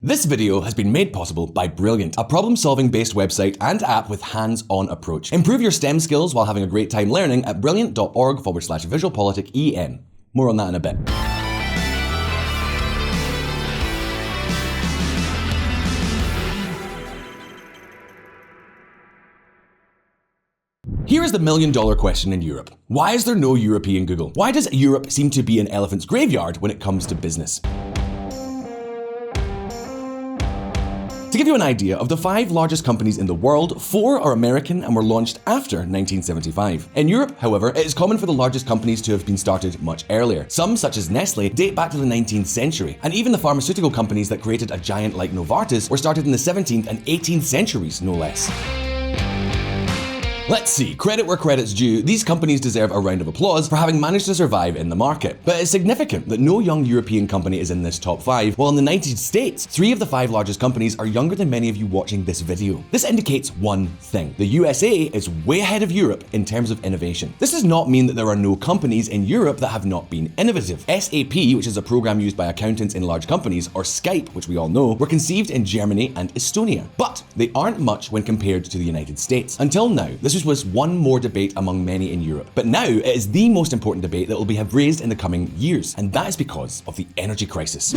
This video has been made possible by Brilliant, a problem-solving based website and app with hands-on approach. Improve your STEM skills while having a great time learning at brilliant.org/VisualPolitik. More on that in a bit. Here is the million-dollar question in Europe. Why is there no European Google? Why does Europe seem to be an elephant's graveyard when it comes to business? To give you an idea, of the 5 largest companies in the world, 4 are American and were launched after 1975. In Europe, however, it is common for the largest companies to have been started much earlier. Some, such as Nestle, date back to the 19th century, and even the pharmaceutical companies that created a giant like Novartis were started in the 17th and 18th centuries, no less. Let's see, credit where credit's due, these companies deserve a round of applause for having managed to survive in the market. But it's significant that no young European company is in this top 5, while in the United States, 3 of the 5 largest companies are younger than many of you watching this video. This indicates one thing: the USA is way ahead of Europe in terms of innovation. This does not mean that there are no companies in Europe that have not been innovative. SAP, which is a program used by accountants in large companies, or Skype, which we all know, were conceived in Germany and Estonia. But they aren't much when compared to the United States. Until now, this was one more debate among many in Europe. But now it is the most important debate that will be raised in the coming years, and that is because of the energy crisis.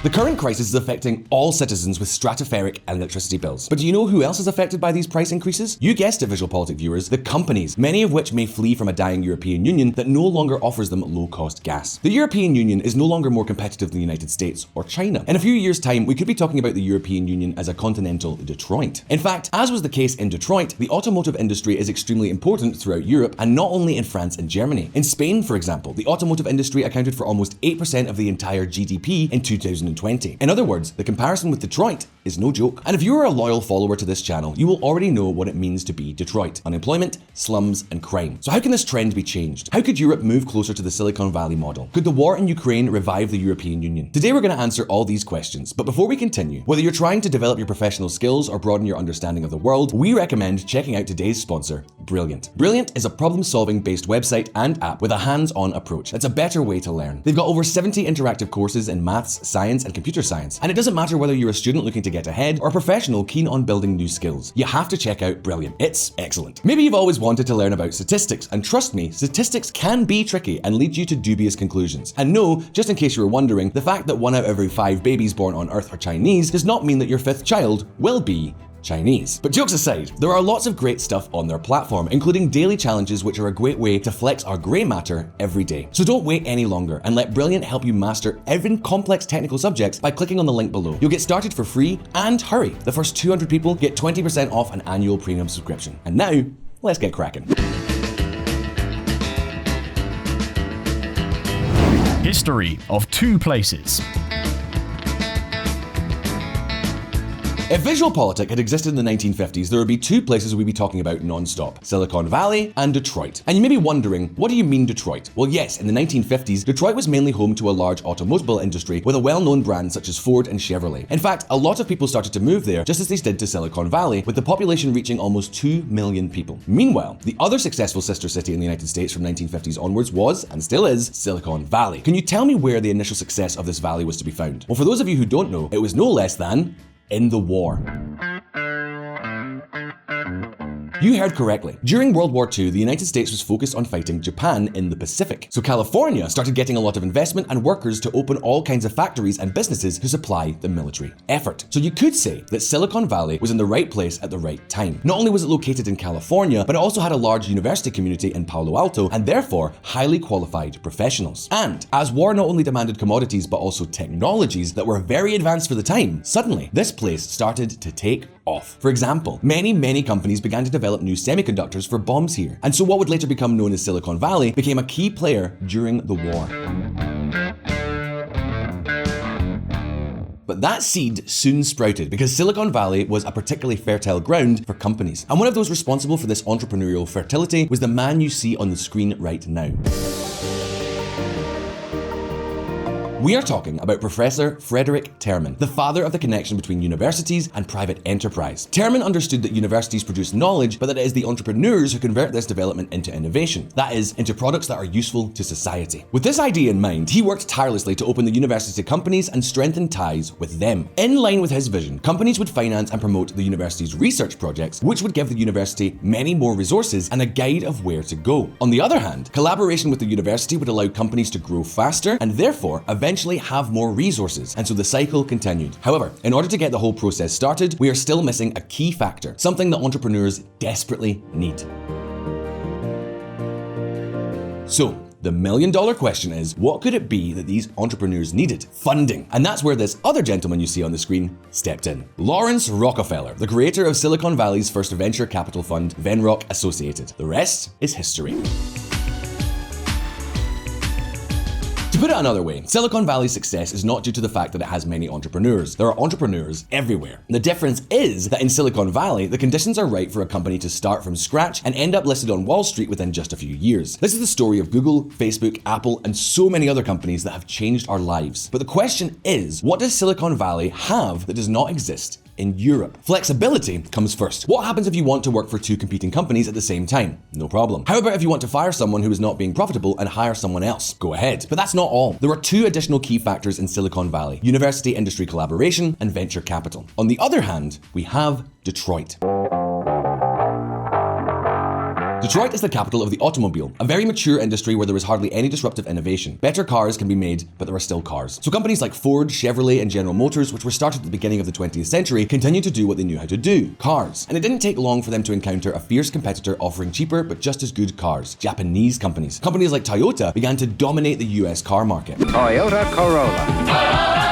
The current crisis is affecting all citizens with stratospheric electricity bills. But do you know who else is affected by these price increases? You guessed it, VisualPolitik viewers, the companies, many of which may flee from a dying European Union that no longer offers them low-cost gas. The European Union is no longer more competitive than the United States or China. In a few years' time, we could be talking about the European Union as a continental Detroit. In fact, as was the case in Detroit, the automotive industry is extremely important throughout Europe, and not only in France and Germany. In Spain, for example, the automotive industry accounted for almost 8% of the entire GDP in 2020. In other words, the comparison with Detroit is no joke. And if you are a loyal follower to this channel, you will already know what it means to be Detroit: unemployment, slums, and crime. So how can this trend be changed? How could Europe move closer to the Silicon Valley model? Could the war in Ukraine revive the European Union? Today we're going to answer all these questions. But before we continue, whether you're trying to develop your professional skills or broaden your understanding of the world, we recommend checking out today's sponsor, Brilliant. Brilliant is a problem-solving based website and app with a hands-on approach. It's a better way to learn. They've got over 70 interactive courses in maths, science, and computer science. And it doesn't matter whether you're a student looking to get ahead or a professional keen on building new skills. You have to check out Brilliant. It's excellent. Maybe you've always wanted to learn about statistics, and trust me, statistics can be tricky and lead you to dubious conclusions. And no, just in case you were wondering, the fact that 1 out of every 5 babies born on Earth are Chinese does not mean that your 5th child will be Chinese. But jokes aside, there are lots of great stuff on their platform, including daily challenges, which are a great way to flex our grey matter every day. So don't wait any longer and let Brilliant help you master every complex technical subject by clicking on the link below. You'll get started for free, and hurry, the first 200 people get 20% off an annual premium subscription. And now, let's get cracking. History of 2 places. If VisualPolitik had existed in the 1950s, there would be 2 places we'd be talking about non-stop: Silicon Valley and Detroit. And you may be wondering, what do you mean Detroit? Well, yes, in the 1950s, Detroit was mainly home to a large automobile industry with a well-known brand such as Ford and Chevrolet. In fact, a lot of people started to move there just as they did to Silicon Valley, with the population reaching almost 2 million people. Meanwhile, the other successful sister city in the United States from 1950s onwards was, and still is, Silicon Valley. Can you tell me where the initial success of this valley was to be found? Well, for those of you who don't know, it was no less than in the war. You heard correctly. During World War II, the United States was focused on fighting Japan in the Pacific. So California started getting a lot of investment and workers to open all kinds of factories and businesses to supply the military effort. So you could say that Silicon Valley was in the right place at the right time. Not only was it located in California, but it also had a large university community in Palo Alto, and therefore highly qualified professionals. And as war not only demanded commodities but also technologies that were very advanced for the time, suddenly this place started to take off. For example, many companies began to develop new semiconductors for bombs here. And so what would later become known as Silicon Valley became a key player during the war. But that seed soon sprouted because Silicon Valley was a particularly fertile ground for companies. And one of those responsible for this entrepreneurial fertility was the man you see on the screen right now. We are talking about Professor Frederick Terman, the father of the connection between universities and private enterprise. Terman understood that universities produce knowledge, but that it is the entrepreneurs who convert this development into innovation, that is, into products that are useful to society. With this idea in mind, he worked tirelessly to open the university to companies and strengthen ties with them. In line with his vision, companies would finance and promote the university's research projects, which would give the university many more resources and a guide of where to go. On the other hand, collaboration with the university would allow companies to grow faster and therefore eventually have more resources, and so the cycle continued. However, in order to get the whole process started, we are still missing a key factor, something that entrepreneurs desperately need. So, the million-dollar question is, what could it be that these entrepreneurs needed? Funding. And that's where this other gentleman you see on the screen stepped in. Lawrence Rockefeller, the creator of Silicon Valley's first venture capital fund, Venrock Associated. The rest is history. To put it another way, Silicon Valley's success is not due to the fact that it has many entrepreneurs. There are entrepreneurs everywhere. The difference is that in Silicon Valley, the conditions are right for a company to start from scratch and end up listed on Wall Street within just a few years. This is the story of Google, Facebook, Apple, and so many other companies that have changed our lives. But the question is, what does Silicon Valley have that does not exist in Europe? Flexibility comes first. What happens if you want to work for two competing companies at the same time? No problem. How about if you want to fire someone who is not being profitable and hire someone else? Go ahead. But that's not all. There are two additional key factors in Silicon Valley: university-industry collaboration and venture capital. On the other hand, we have Detroit. Detroit is the capital of the automobile, a very mature industry where there is hardly any disruptive innovation. Better cars can be made, but there are still cars. So companies like Ford, Chevrolet, and General Motors, which were started at the beginning of the 20th century, continued to do what they knew how to do: cars. And it didn't take long for them to encounter a fierce competitor offering cheaper but just as good cars: Japanese companies. Companies like Toyota began to dominate the US car market. Toyota Corolla.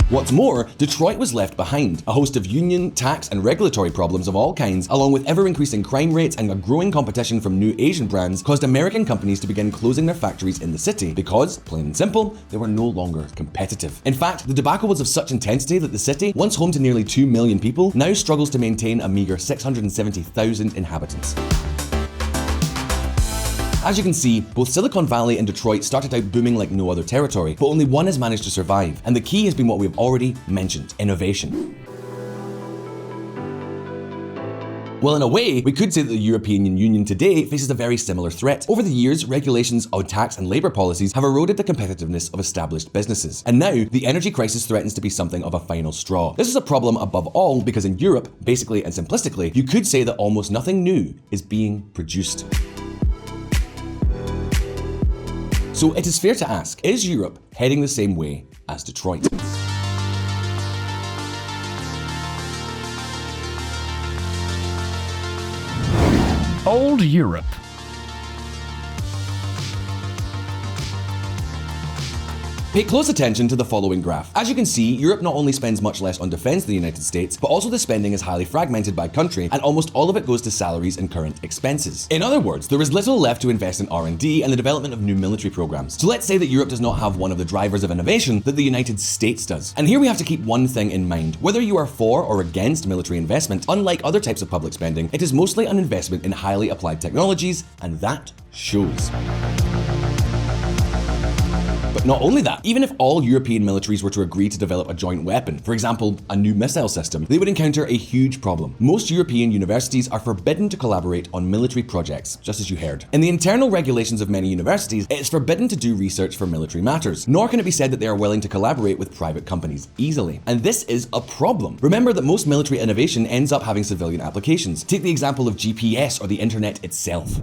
What's more, Detroit was left behind. A host of union, tax, and regulatory problems of all kinds, along with ever-increasing crime rates and a growing competition from new Asian brands, caused American companies to begin closing their factories in the city because, plain and simple, they were no longer competitive. In fact, the debacle was of such intensity that the city, once home to nearly 2 million people, now struggles to maintain a meager 670,000 inhabitants. As you can see, both Silicon Valley and Detroit started out booming like no other territory, but only one has managed to survive, and the key has been what we've already mentioned: innovation. Well, in a way, we could say that the European Union today faces a very similar threat. Over the years, regulations on tax and labour policies have eroded the competitiveness of established businesses. And now, the energy crisis threatens to be something of a final straw. This is a problem above all because in Europe, basically and simplistically, you could say that almost nothing new is being produced. So it is fair to ask, is Europe heading the same way as Detroit? Old Europe. Pay close attention to the following graph. As you can see, Europe not only spends much less on defense than the United States, but also the spending is highly fragmented by country, and almost all of it goes to salaries and current expenses. In other words, there is little left to invest in R&D and the development of new military programs. So let's say that Europe does not have one of the drivers of innovation that the United States does. And here we have to keep one thing in mind. Whether you are for or against military investment, unlike other types of public spending, it is mostly an investment in highly applied technologies, and that shows. But not only that, even if all European militaries were to agree to develop a joint weapon, for example, a new missile system, they would encounter a huge problem. Most European universities are forbidden to collaborate on military projects, just as you heard. In the internal regulations of many universities, it is forbidden to do research for military matters, nor can it be said that they are willing to collaborate with private companies easily. And this is a problem. Remember that most military innovation ends up having civilian applications. Take the example of GPS or the internet itself.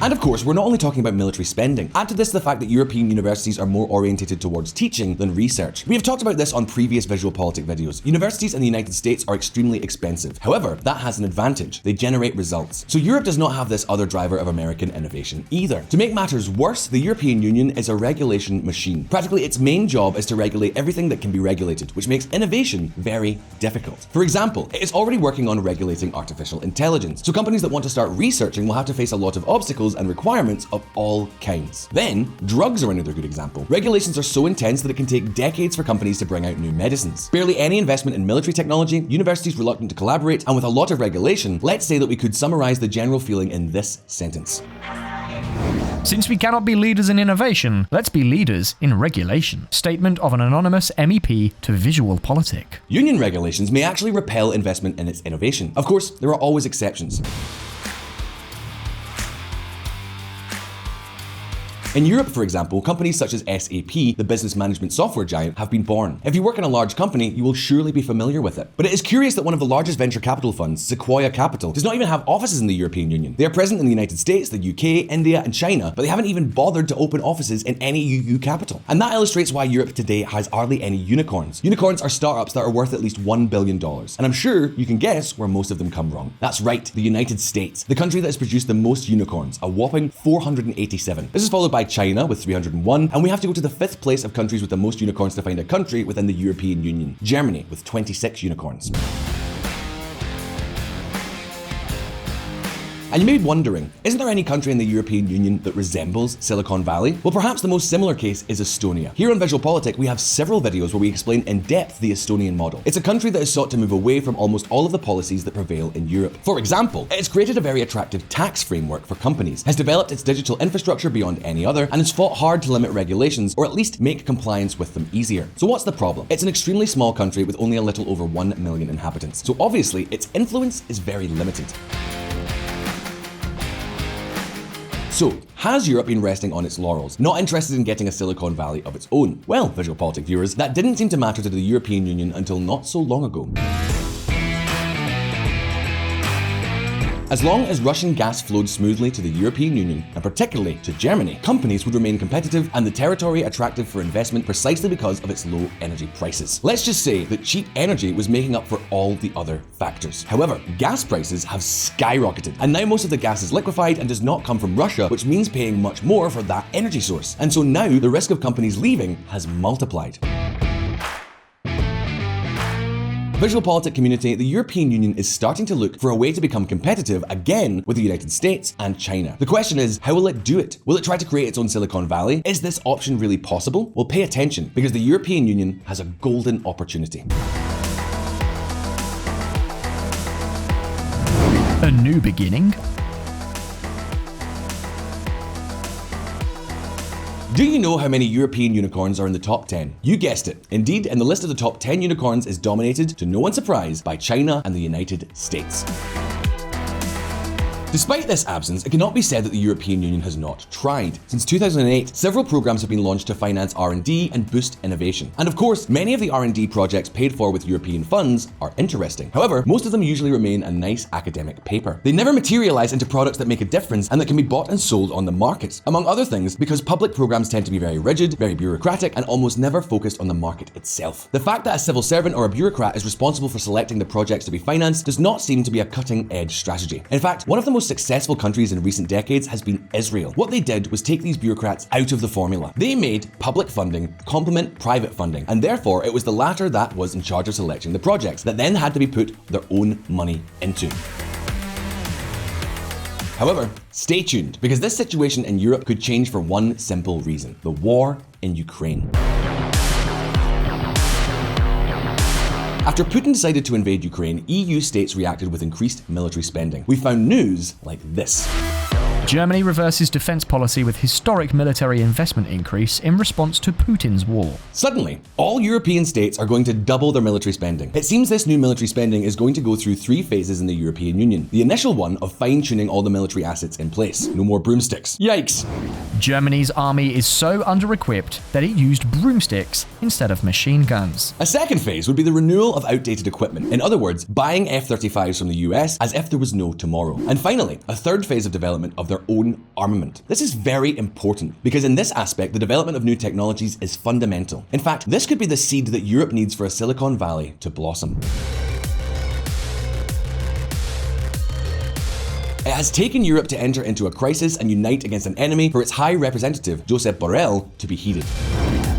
And of course, we're not only talking about military spending. Add to this the fact that European universities are more orientated towards teaching than research. We have talked about this on previous VisualPolitik videos. Universities in the United States are extremely expensive. However, that has an advantage. They generate results. So Europe does not have this other driver of American innovation either. To make matters worse, the European Union is a regulation machine. Practically, its main job is to regulate everything that can be regulated, which makes innovation very difficult. For example, it is already working on regulating artificial intelligence. So companies that want to start researching will have to face a lot of obstacles and requirements of all kinds. Then, drugs are another good example. Regulations are so intense that it can take decades for companies to bring out new medicines. Barely any investment in military technology, universities reluctant to collaborate, and with a lot of regulation, let's say that we could summarize the general feeling in this sentence. Since we cannot be leaders in innovation, let's be leaders in regulation. Statement of an anonymous MEP to VisualPolitik. Union regulations may actually repel investment in its innovation. Of course, there are always exceptions. In Europe, for example, companies such as SAP, the business management software giant, have been born. If you work in a large company, you will surely be familiar with it. But it is curious that one of the largest venture capital funds, Sequoia Capital, does not even have offices in the European Union. They are present in the United States, the UK, India, and China, but they haven't even bothered to open offices in any EU capital. And that illustrates why Europe today has hardly any unicorns. Unicorns are startups that are worth at least $1 billion. And I'm sure you can guess where most of them come wrong. That's right, the United States, the country that has produced the most unicorns, a whopping 487. This is followed by China with 301, and we have to go to the 5th place of countries with the most unicorns to find a country within the European Union, Germany with 26 unicorns. And you may be wondering, isn't there any country in the European Union that resembles Silicon Valley? Well, perhaps the most similar case is Estonia. Here on VisualPolitik, we have several videos where we explain in depth the Estonian model. It's a country that has sought to move away from almost all of the policies that prevail in Europe. For example, it's created a very attractive tax framework for companies, has developed its digital infrastructure beyond any other, and has fought hard to limit regulations or at least make compliance with them easier. So what's the problem? It's an extremely small country with only a little over 1 million inhabitants. So obviously, its influence is very limited. So, has Europe been resting on its laurels, not interested in getting a Silicon Valley of its own? Well, VisualPolitik viewers, that didn't seem to matter to the European Union until not so long ago. As long as Russian gas flowed smoothly to the European Union, and particularly to Germany, companies would remain competitive and the territory attractive for investment precisely because of its low energy prices. Let's just say that cheap energy was making up for all the other factors. However, gas prices have skyrocketed, and now most of the gas is liquefied and does not come from Russia, which means paying much more for that energy source. And so now the risk of companies leaving has multiplied. VisualPolitik community, the European Union is starting to look for a way to become competitive again with the United States and China. The question is, how will it do it? Will it try to create its own Silicon Valley? Is this option really possible? Well, pay attention, because the European Union has a golden opportunity. A new beginning? Do you know how many European unicorns are in the top 10? You guessed it. Indeed, in the list of the top 10 unicorns is dominated, to no one's surprise, by China and the United States. Despite this absence, it cannot be said that the European Union has not tried. Since 2008, several programs have been launched to finance R&D and boost innovation. And of course, many of the R&D projects paid for with European funds are interesting. However, most of them usually remain a nice academic paper. They never materialize into products that make a difference and that can be bought and sold on the market. Among other things, because public programs tend to be very rigid, very bureaucratic, and almost never focused on the market itself. The fact that a civil servant or a bureaucrat is responsible for selecting the projects to be financed does not seem to be a cutting-edge strategy. In fact, one of the most successful countries in recent decades has been Israel. What they did was take these bureaucrats out of the formula. They made public funding complement private funding, and therefore it was the latter that was in charge of selecting the projects that then had to be put their own money into. However, stay tuned, because this situation in Europe could change for one simple reason: the war in Ukraine. After Putin decided to invade Ukraine, EU states reacted with increased military spending. We found news like this. Germany reverses defense policy with historic military investment increase in response to Putin's war. Suddenly, all European states are going to double their military spending. It seems this new military spending is going to go through 3 phases in the European Union. The initial one of fine-tuning all the military assets in place. No more broomsticks. Yikes! Germany's army is so under-equipped that it used broomsticks instead of machine guns. A second phase would be the renewal of outdated equipment. In other words, buying F-35s from the US as if there was no tomorrow. And finally, a third phase of development of their own armament. This is very important, because in this aspect, the development of new technologies is fundamental. In fact, this could be the seed that Europe needs for a Silicon Valley to blossom. It has taken Europe to enter into a crisis and unite against an enemy for its High Representative, Josep Borrell, to be heeded.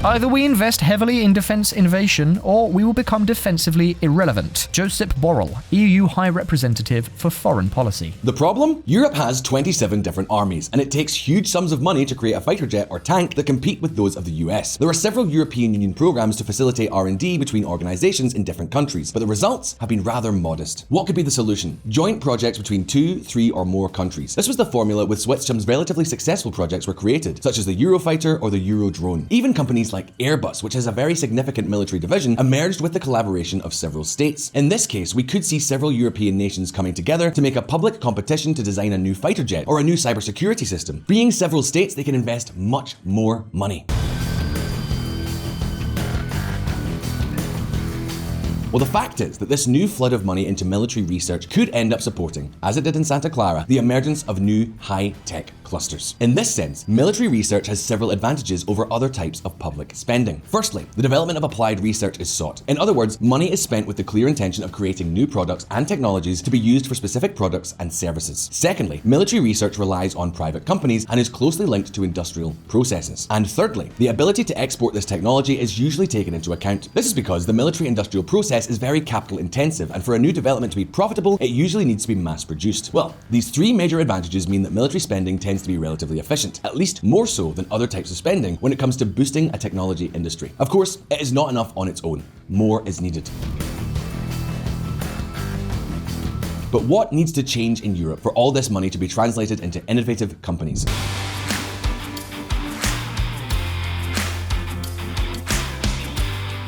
Either we invest heavily in defense innovation, or we will become defensively irrelevant. Josep Borrell, EU High Representative for Foreign Policy. The problem? Europe has 27 different armies, and it takes huge sums of money to create a fighter jet or tank that compete with those of the US. There are several European Union programs to facilitate R&D between organizations in different countries, but the results have been rather modest. What could be the solution? Joint projects between 2, 3 or more countries. This was the formula with Swisscom's relatively successful projects were created, such as the Eurofighter or the Eurodrone. Even companies like Airbus, which has a very significant military division, emerged with the collaboration of several states. In this case, we could see several European nations coming together to make a public competition to design a new fighter jet or a new cybersecurity system. Being several states, they can invest much more money. Well, the fact is that this new flood of money into military research could end up supporting, as it did in Santa Clara, the emergence of new high-tech clusters. In this sense, military research has several advantages over other types of public spending. Firstly, the development of applied research is sought. In other words, money is spent with the clear intention of creating new products and technologies to be used for specific products and services. Secondly, military research relies on private companies and is closely linked to industrial processes. And thirdly, the ability to export this technology is usually taken into account. This is because the military-industrial process is very capital intensive, and for a new development to be profitable, it usually needs to be mass produced. Well, these three major advantages mean that military spending tends to be relatively efficient, at least more so than other types of spending when it comes to boosting a technology industry. Of course, it is not enough on its own. More is needed. But what needs to change in Europe for all this money to be translated into innovative companies?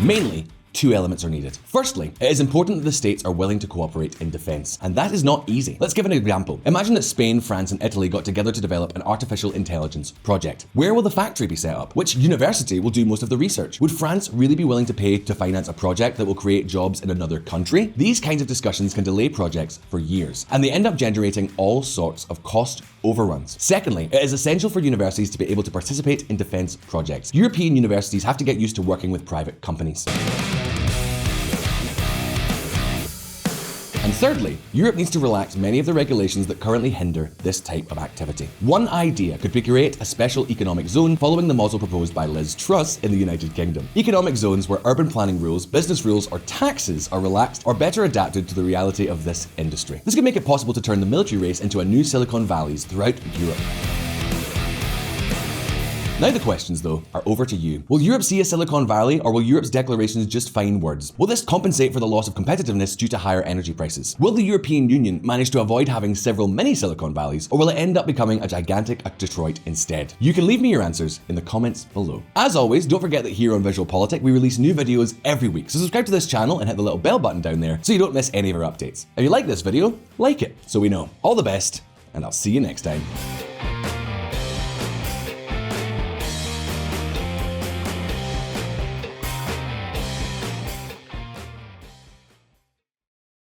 Mainly, two elements are needed. Firstly, it is important that the states are willing to cooperate in defense, and that is not easy. Let's give an example. Imagine that Spain, France, and Italy got together to develop an artificial intelligence project. Where will the factory be set up? Which university will do most of the research? Would France really be willing to pay to finance a project that will create jobs in another country? These kinds of discussions can delay projects for years, and they end up generating all sorts of cost overruns. Secondly, it is essential for universities to be able to participate in defense projects. European universities have to get used to working with private companies. And thirdly, Europe needs to relax many of the regulations that currently hinder this type of activity. One idea could be to create a special economic zone following the model proposed by Liz Truss in the United Kingdom. Economic zones where urban planning rules, business rules, or taxes are relaxed or better adapted to the reality of this industry. This could make it possible to turn the military race into a new Silicon Valleys throughout Europe. Now the questions, though, are over to you. Will Europe see a Silicon Valley, or will Europe's declarations just fine words? Will this compensate for the loss of competitiveness due to higher energy prices? Will the European Union manage to avoid having several mini Silicon Valleys, or will it end up becoming a gigantic Detroit instead? You can leave me your answers in the comments below. As always, don't forget that here on VisualPolitik, we release new videos every week, so subscribe to this channel and hit the little bell button down there so you don't miss any of our updates. If you like this video, like it so we know. All the best, and I'll see you next time.